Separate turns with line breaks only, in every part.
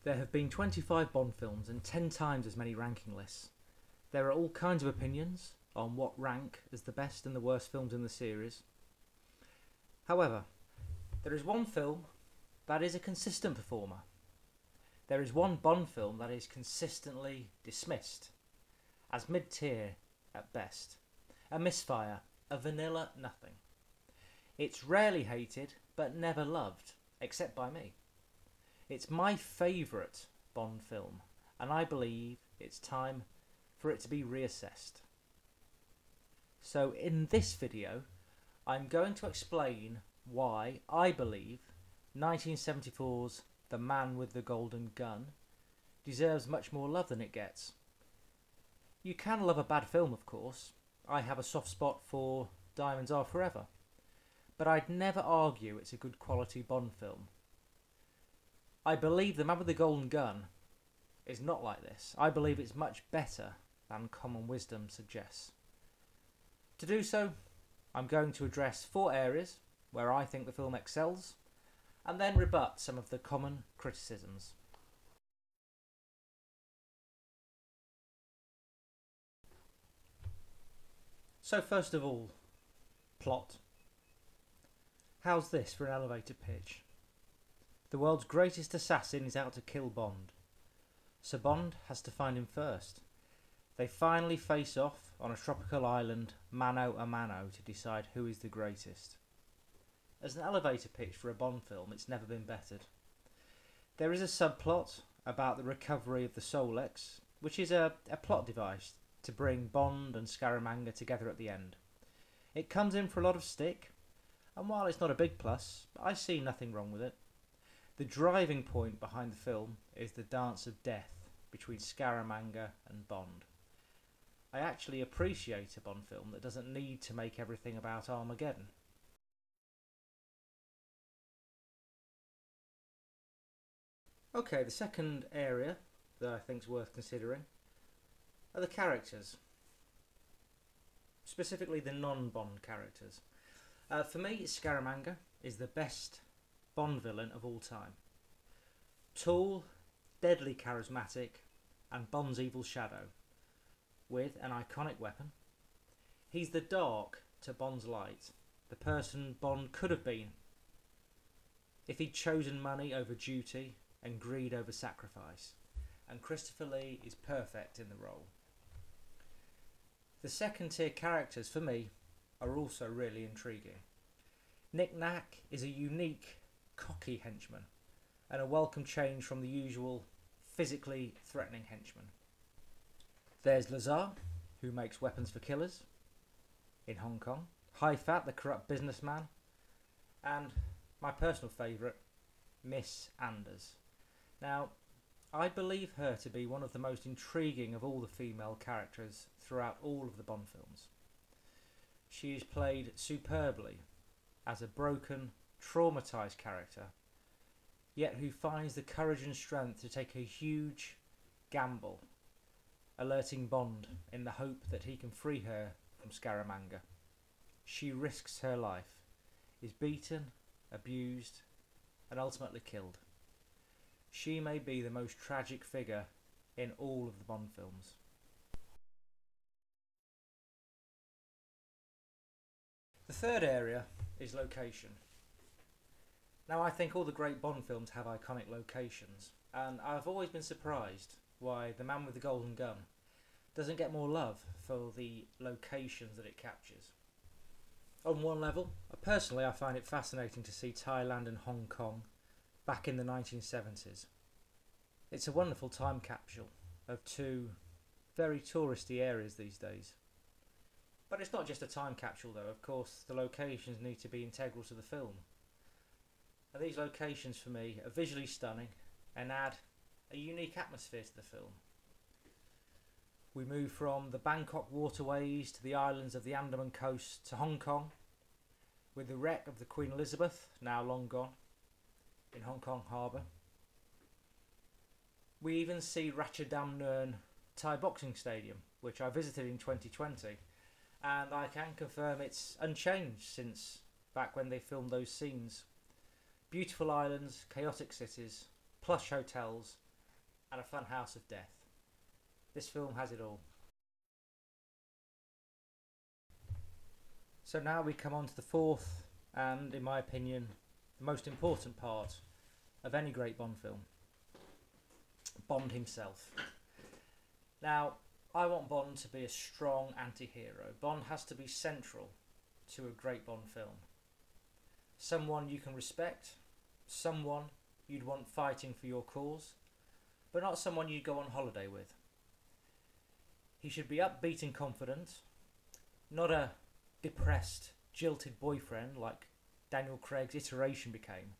There have been 25 Bond films and 10 times as many ranking lists. There are all kinds of opinions on what rank as the best and the worst films in the series. However, there is one film that is a consistent performer. There is one Bond film that is consistently dismissed as mid-tier at best, a misfire, a vanilla nothing. It's rarely hated but never loved, except by me. It's my favourite Bond film, and I believe it's time for it to be reassessed. So in this video, I'm going to explain why I believe 1974's The Man with the Golden Gun deserves much more love than it gets. You can love a bad film, of course. I have a soft spot for Diamonds Are Forever, but I'd never argue it's a good quality Bond film. I believe The Man with the Golden Gun is not like this. I believe it's much better than common wisdom suggests. To do so, I'm going to address 4 areas where I think the film excels, and then rebut some of the common criticisms. So first of all, plot. How's this for an elevator pitch? The world's greatest assassin is out to kill Bond, so Bond has to find him first. They finally face off on a tropical island, mano a mano, to decide who is the greatest. As an elevator pitch for a Bond film, it's never been bettered. There is a subplot about the recovery of the Solex, which is a plot device to bring Bond and Scaramanga together at the end. It comes in for a lot of stick, and while it's not a big plus, I see nothing wrong with it. The driving point behind the film is the dance of death between Scaramanga and Bond. I actually appreciate a Bond film that doesn't need to make everything about Armageddon. Okay, the second area that I think is worth considering are the characters. Specifically the non-Bond characters. For me, Scaramanga is the best Bond villain of all time. Tall, deadly charismatic, and Bond's evil shadow, with an iconic weapon. He's the dark to Bond's light, the person Bond could have been if he'd chosen money over duty and greed over sacrifice, and Christopher Lee is perfect in the role. The second tier characters for me are also really intriguing. Nick Nack is a unique, cocky henchman, and a welcome change from the usual physically threatening henchman. There's Lazar, who makes weapons for killers in Hong Kong, High Fat, the corrupt businessman, and my personal favourite, Miss Anders. Now, I believe her to be one of the most intriguing of all the female characters throughout all of the Bond films. She is played superbly as a broken, traumatised character, yet who finds the courage and strength to take a huge gamble, alerting Bond in the hope that he can free her from Scaramanga. She risks her life, is beaten, abused, and ultimately killed. She may be the most tragic figure in all of the Bond films. The third area is location. Now, I think all the great Bond films have iconic locations, and I've always been surprised why The Man with the Golden Gun doesn't get more love for the locations that it captures. On one level, personally I find it fascinating to see Thailand and Hong Kong back in the 1970s. It's a wonderful time capsule of 2 very touristy areas these days. But it's not just a time capsule though, of course the locations need to be integral to the film. And these locations for me are visually stunning and add a unique atmosphere to the film. We move from the Bangkok waterways to the islands of the Andaman coast to Hong Kong, with the wreck of the Queen Elizabeth, now long gone, in Hong Kong harbour. We even see Ratchadamnern Thai Boxing Stadium, which I visited in 2020, and I can confirm it's unchanged since back when they filmed those scenes. Beautiful islands, chaotic cities, plush hotels, and a fun house of death. This film has it all. So now we come on to the fourth and, in my opinion, the most important part of any great Bond film. Bond himself. Now, I want Bond to be a strong anti-hero. Bond has to be central to a great Bond film. Someone you can respect, someone you'd want fighting for your cause, but not someone you'd go on holiday with. He should be upbeat and confident, not a depressed, jilted boyfriend like Daniel Craig's iteration became.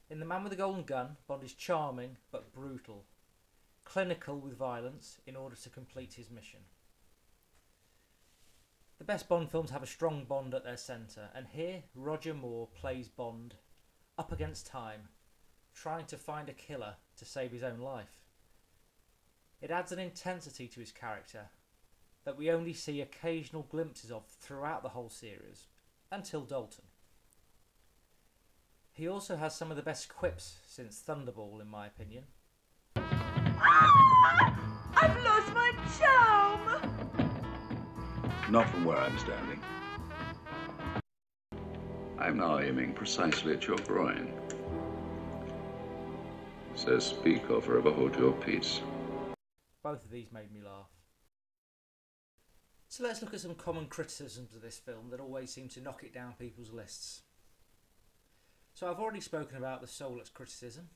In The Man with the Golden Gun, Bond is charming but brutal, clinical with violence in order to complete his mission. The best Bond films have a strong Bond at their centre, and here Roger Moore plays Bond up against time, trying to find a killer to save his own life. It adds an intensity to his character that we only see occasional glimpses of throughout the whole series, until Dalton. He also has some of the best quips since Thunderball, in my opinion.
I've lost my charm!
Not from where I'm standing. I'm now aiming precisely at your groin. So speak, or forever hold your peace.
Both of these made me laugh. So let's look at some common criticisms of this film that always seem to knock it down people's lists. So I've already spoken about the soulless criticism.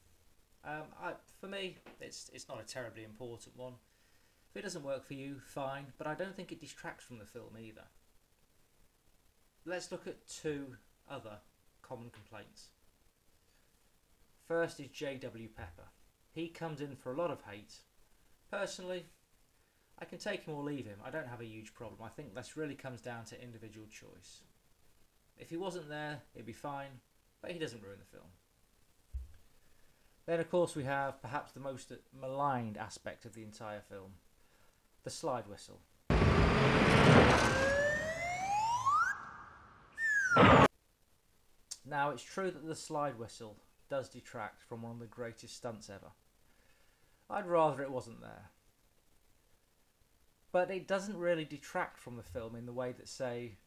For me, it's not a terribly important one. If it doesn't work for you, fine, but I don't think it distracts from the film either. Let's look at two other common complaints. First is J.W. Pepper. He comes in for a lot of hate. Personally, I can take him or leave him. I don't have a huge problem. I think this really comes down to individual choice. If he wasn't there, it'd be fine, but he doesn't ruin the film. Then, of course, we have perhaps the most maligned aspect of the entire film, the slide whistle. Now, it's true that the slide whistle does detract from one of the greatest stunts ever. I'd rather it wasn't there. But it doesn't really detract from the film in the way that, say,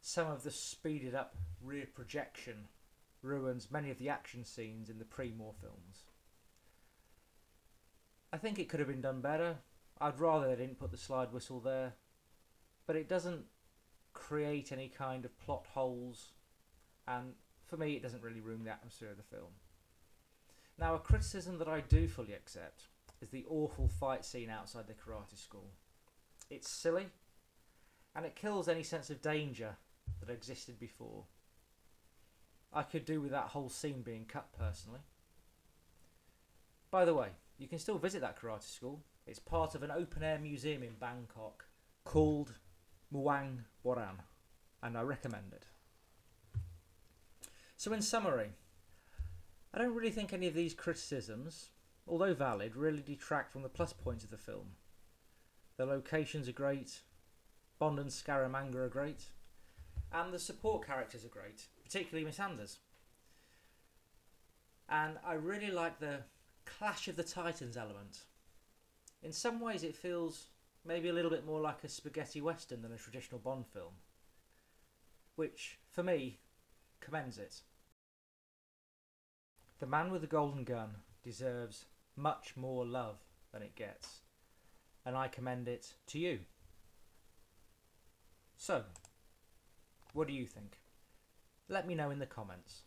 some of the speeded up rear projection ruins many of the action scenes in the pre-Moore films. I think it could have been done better. I'd rather they didn't put the slide whistle there, but it doesn't create any kind of plot holes, and for me it doesn't really ruin the atmosphere of the film. Now, a criticism that I do fully accept is the awful fight scene outside the karate school. It's silly, and it kills any sense of danger that existed before. I could do with that whole scene being cut, personally. By the way, you can still visit that karate school. It's part of an open-air museum in Bangkok called Muang Boran, and I recommend it. So in summary, I don't really think any of these criticisms, although valid, really detract from the plus points of the film. The locations are great, Bond and Scaramanga are great, and the support characters are great, particularly Miss Anders. And I really like the Clash of the Titans element. In some ways it feels maybe a little bit more like a spaghetti western than a traditional Bond film, which, for me, commends it. The Man with the Golden Gun deserves much more love than it gets, and I commend it to you. So, what do you think? Let me know in the comments.